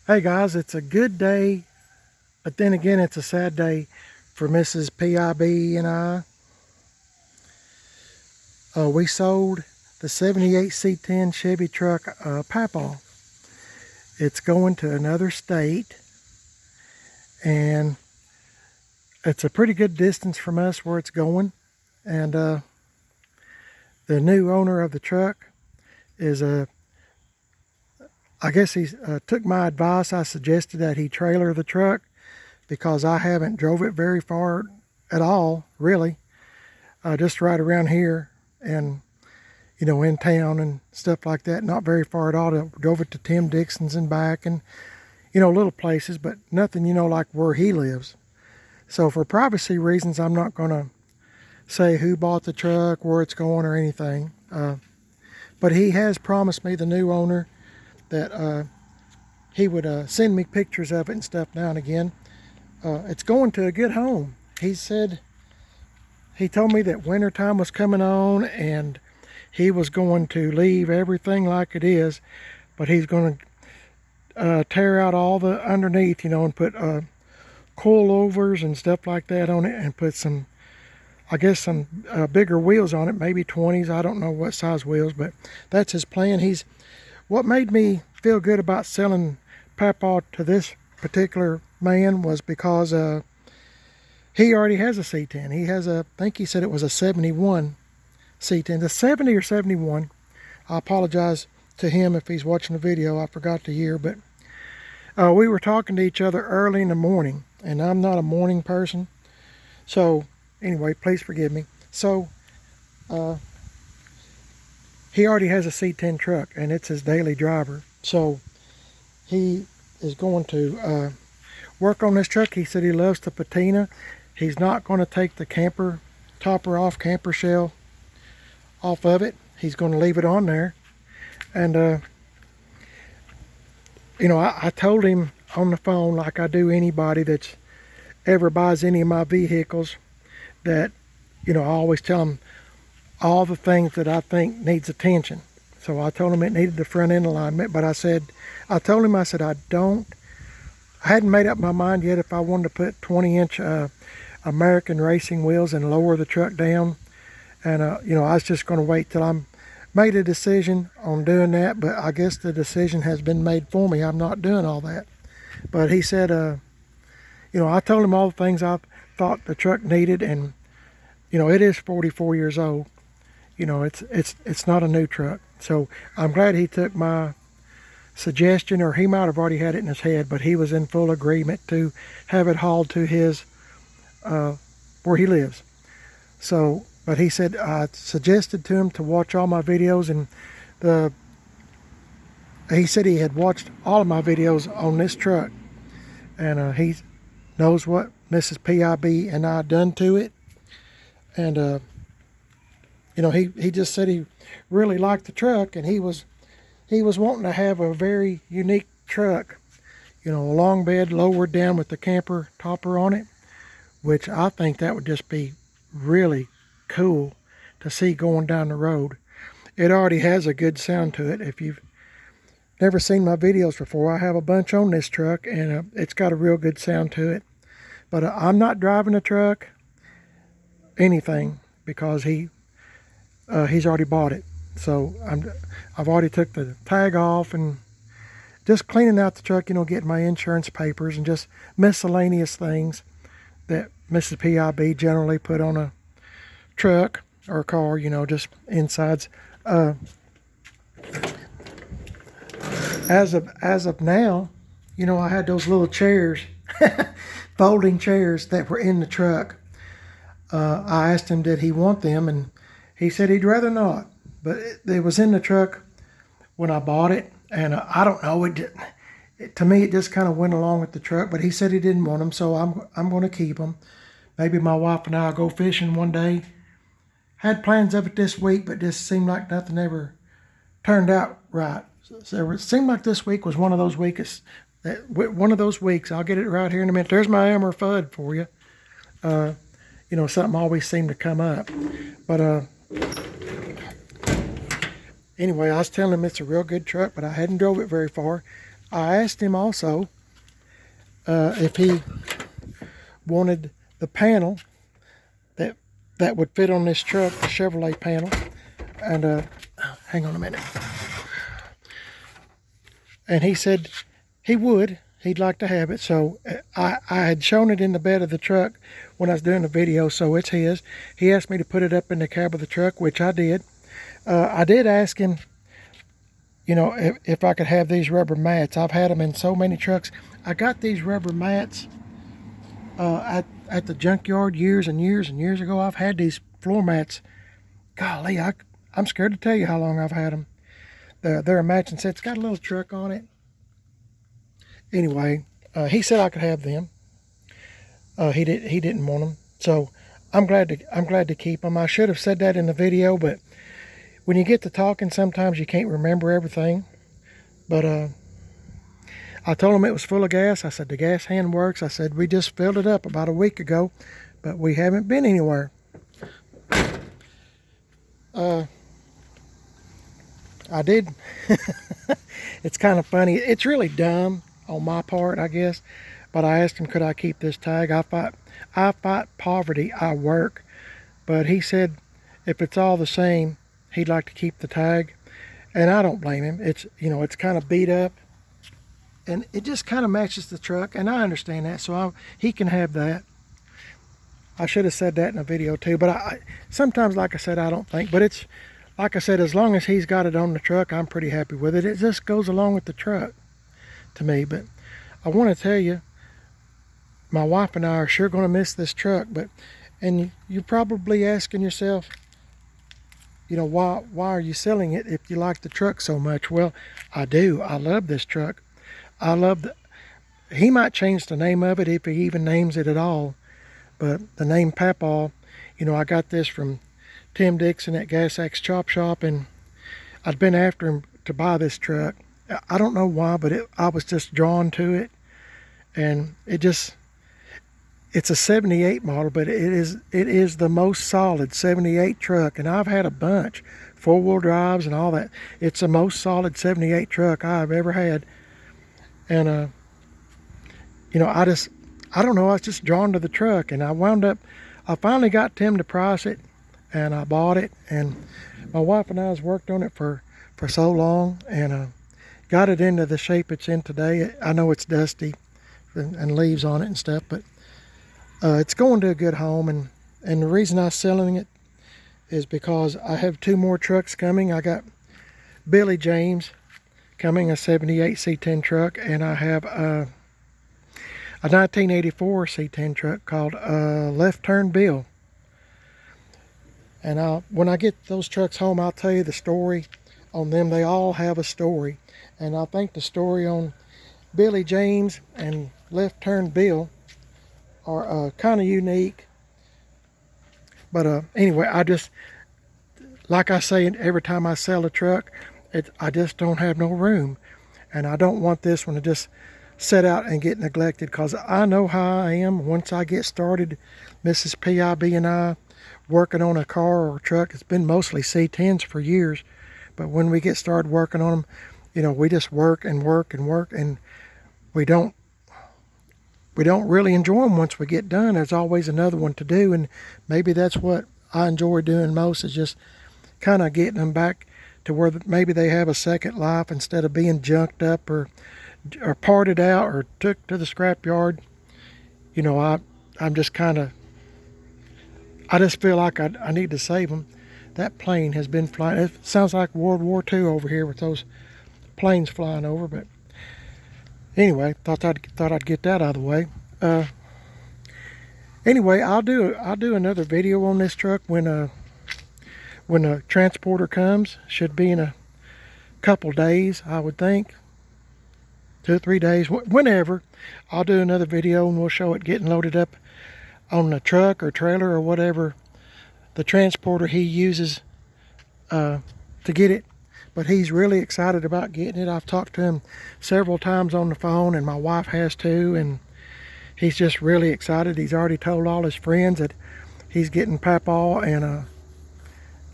Hey guys, it's a good day, but then again, it's a sad day for Mrs. PIB and I. We sold the 78 C10 Chevy truck Papaw. It's going to another state, and it's a pretty good distance from us where it's going. And the new owner of the truck is I guess he took my advice. I suggested that he trailer the truck because I haven't drove it very far at all, really. Just right around here and, in town and stuff like that. Not very far at all. I drove it to Tim Dixon's and back and, little places, but nothing, like where he lives. So for privacy reasons, I'm not going to say who bought the truck, where it's going or anything. But he has promised me, the new owner, that he would send me pictures of it and stuff now and again. It's going to a good home. He told me that wintertime was coming on and he was going to leave everything like it is, but he's going to tear out all the underneath, and put coilovers and stuff like that on it, and put some, I guess, some bigger wheels on it, maybe 20s. I don't know what size wheels, but that's his plan. What made me feel good about selling Papaw to this particular man was because he already has a C10. He has I think he said it was a 71 C10. The 70 or 71. I apologize to him if he's watching the video. I forgot the year, but we were talking to each other early in the morning, and I'm not a morning person. So anyway, please forgive me. So he already has a C10 truck, and it's his daily driver. So he is going to work on this truck. He said he loves the patina. He's not going to take the camper topper off, camper shell off of it. He's going to leave it on there. And I told him on the phone, like I do anybody that's ever buys any of my vehicles, that I always tell them all the things that I think needs attention. So I told him it needed the front end alignment, but I said I hadn't made up my mind yet if I wanted to put 20-inch American racing wheels and lower the truck down. And I was just going to wait till I made a decision on doing that, but I guess the decision has been made for me. I'm not doing all that. But he said, I told him all the things I thought the truck needed, and it is 44 years old. It's not a new truck. So I'm glad he took my suggestion, or he might have already had it in his head, but he was in full agreement to have it hauled to his where he lives. So, but he said I suggested to him to watch all my videos, and he said he had watched all of my videos on this truck, and he knows what Mrs. PIB and I done to it. And he just said he really liked the truck, and he was wanting to have a very unique truck, a long bed lowered down with the camper topper on it, which I think that would just be really cool to see going down the road. It already has a good sound to it. If you've never seen my videos before, I have a bunch on this truck, and it's got a real good sound to it. But I'm not driving the truck, anything, because he's already bought it. So I've already took the tag off and just cleaning out the truck, getting my insurance papers and just miscellaneous things that Mrs. PIB generally put on a truck or a car, just insides. As of now, I had those little chairs, folding chairs that were in the truck. I asked him, did he want them? And he said he'd rather not. But it was in the truck when I bought it. And I don't know, to me it just kind of went along with the truck. But he said he didn't want them, so I'm going to keep them. Maybe my wife and I will go fishing one day. Had plans of it this week, but just seemed like nothing ever turned out right. So it seemed like this week was one of those weeks. I'll get it right here in a minute. There's my Emmer Fudd for you. Something always seemed to come up. But anyway, I was telling him it's a real good truck, but I hadn't drove it very far. I asked him also if he wanted the panel that would fit on this truck, the Chevrolet panel. And hang on a minute. And he said he would. He'd like to have it. So I had shown it in the bed of the truck when I was doing the video, so it's his. He asked me to put it up in the cab of the truck, which I did. I did ask him, you know, if I could have these rubber mats. I've had them in so many trucks. I got these rubber mats at the junkyard years and years and years ago. I've had these floor mats. Golly, I'm scared to tell you how long I've had them. They're a matching set. It's got a little truck on it. Anyway, he said I could have them. He didn't want them, so I'm glad to keep them. I should have said that in the video, but when you get to talking, sometimes you can't remember everything. But I told him it was full of gas. I said the gas hand works. I said we just filled it up about a week ago, but we haven't been anywhere. I did. It's kind of funny. It's really dumb on my part, I guess. But I asked him, could I keep this tag? I fight poverty. I work. But he said, if it's all the same, he'd like to keep the tag. And I don't blame him. It's, you know, it's kind of beat up. And it just kind of matches the truck. And I understand that. So he can have that. I should have said that in a video too. But I sometimes, like I said, I don't think. But it's, like I said, as long as he's got it on the truck, I'm pretty happy with it. It just goes along with the truck to me. But I want to tell you, my wife and I are sure going to miss this truck. And you're probably asking yourself, you know, why are you selling it if you like the truck so much? Well, I do. I love this truck. I love he might change the name of it if he even names it at all. But the name Papaw, you know, I got this from Tim Dixon at Gas Axe Chop Shop, and I'd been after him to buy this truck. I don't know why, but I was just drawn to it. And it's a 78 model, but it is the most solid 78 truck. And I've had a bunch, 4-wheel drives and all that. It's the most solid 78 truck I've ever had. And, you know, I don't know, I was just drawn to the truck. And I finally got Tim to price it, and I bought it. And my wife and I has worked on it for so long, and got it into the shape it's in today. I know it's dusty and leaves on it and stuff, but it's going to a good home. And the reason I'm selling it is because I have 2 more trucks coming. I got Billy James coming, a 78 C10 truck, and I have a 1984 C10 truck called Left Turn Bill. And when I get those trucks home, I'll tell you the story on them. They all have a story. And I think the story on Billy James and Left Turn Bill are kind of unique. But anyway, like I say, every time I sell a truck, I just don't have no room. And I don't want this one to just sit out and get neglected, because I know how I am once I get started. Mrs. PIB and I working on a car or a truck, it's been mostly C10s for years, but when we get started working on them, you know, we just work and work and work, and we don't really enjoy them once we get done. There's always another one to do, and maybe that's what I enjoy doing most, is just kind of getting them back to where maybe they have a second life instead of being junked up or parted out or took to the scrap yard. You know, I'm just kind of, I just feel like I need to save them. That plane has been flying. It sounds like World War II over here with those planes flying over. But anyway, thought I'd get that out of the way. Anyway, I'll do another video on this truck when the transporter comes. Should be in a couple days, I would think. 2 or 3 days, whenever. I'll do another video and we'll show it getting loaded up on the truck or trailer or whatever the transporter he uses to get it. But he's really excited about getting it. I've talked to him several times on the phone, and my wife has too, and he's just really excited. He's already told all his friends that he's getting Papaw, and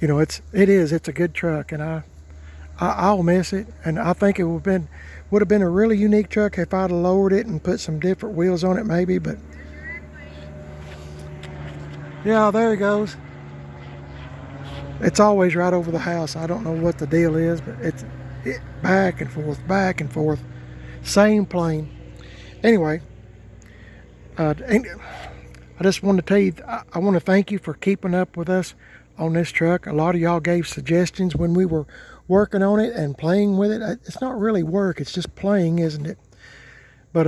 you know, it's a good truck, and I'll miss it, and I think it would have been a really unique truck if I'd have lowered it and put some different wheels on it maybe. But yeah, there he goes. It's always right over the house. I don't know what the deal is, but it's back and forth, same plane. Anyway, I just want to tell you, I want to thank you for keeping up with us on this truck. A lot of y'all gave suggestions when we were working on it and playing with it. It's not really work, it's just playing, isn't it? But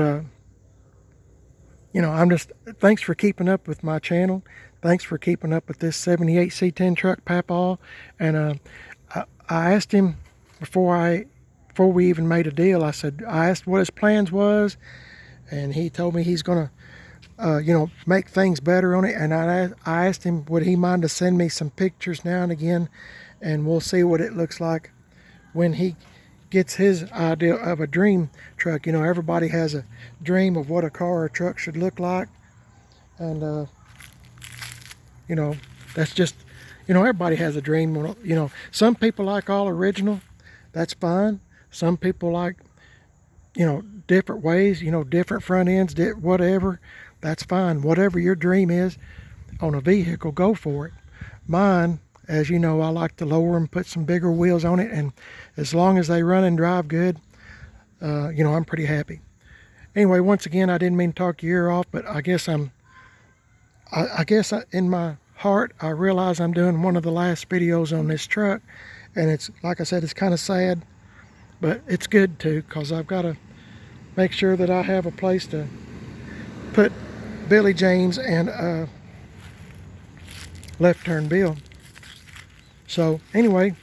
you know, thanks for keeping up with my channel. Thanks for keeping up with this 78 C10 truck, Papaw. And I asked him before we even made a deal. I asked what his plans was, and he told me he's gonna you know, make things better on it. And I asked him, would he mind to send me some pictures now and again, and we'll see what it looks like when he gets his idea of a dream truck. You know, everybody has a dream of what a car or a truck should look like, and you know, that's just, you know, everybody has a dream. You know, some people like all original, that's fine. Some people like, you know, different ways, you know, different front ends, whatever, that's fine. Whatever your dream is on a vehicle, go for it. Mine, as you know, I like to lower them, put some bigger wheels on it, and as long as they run and drive good, you know, I'm pretty happy. Anyway, once again, I didn't mean to talk your ear off, but I guess in my heart, I realize I'm doing one of the last videos on this truck, and it's, like I said, it's kind of sad, but it's good too, because I've got to make sure that I have a place to put Billy James and Left Turn Bill. So anyway,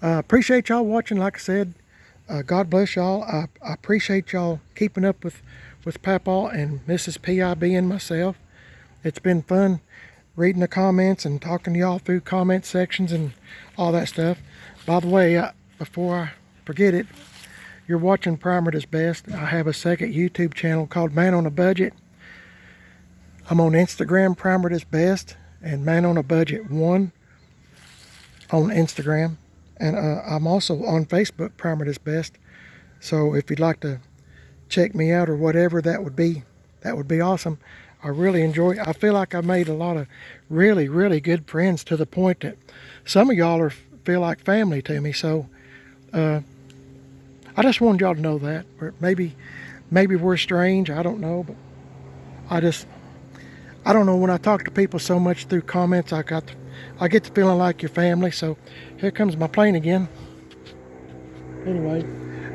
appreciate y'all watching. Like I said, God bless y'all. I appreciate y'all keeping up with Papaw and Mrs. PIB and myself. It's been fun reading the comments and talking to y'all through comment sections and all that stuff. By the way, before I forget it, you're watching Primered is Best. I have a second YouTube channel called Man on a Budget. I'm on Instagram, Primered is Best, and Man on a Budget 1 on Instagram. And I'm also on Facebook, Primered is Best. So if you'd like to check me out or whatever, that would be awesome. I really enjoy it. I feel like I made a lot of really, really good friends, to the point that some of y'all feel like family to me. So I just wanted y'all to know that. Or maybe we're strange, I don't know, but I don't know, when I talk to people so much through comments, I get the feeling like you're family. So here comes my plane again. Anyway,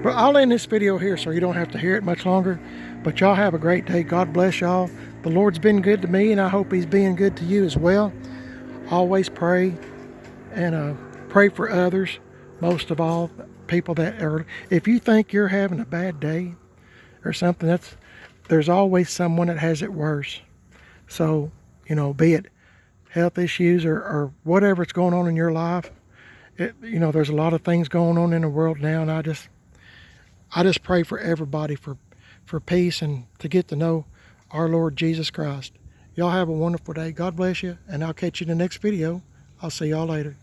but I'll end this video here so you don't have to hear it much longer. But y'all have a great day. God bless y'all. The Lord's been good to me, and I hope he's being good to you as well. Always pray, and pray for others. Most of all, people that are, if you think you're having a bad day or something, there's always someone that has it worse. So, you know, be it health issues or whatever's going on in your life, you know, there's a lot of things going on in the world now, and I just pray for everybody for peace and to get to know our Lord Jesus Christ. Y'all have a wonderful day. God bless you, and I'll catch you in the next video. I'll see y'all later.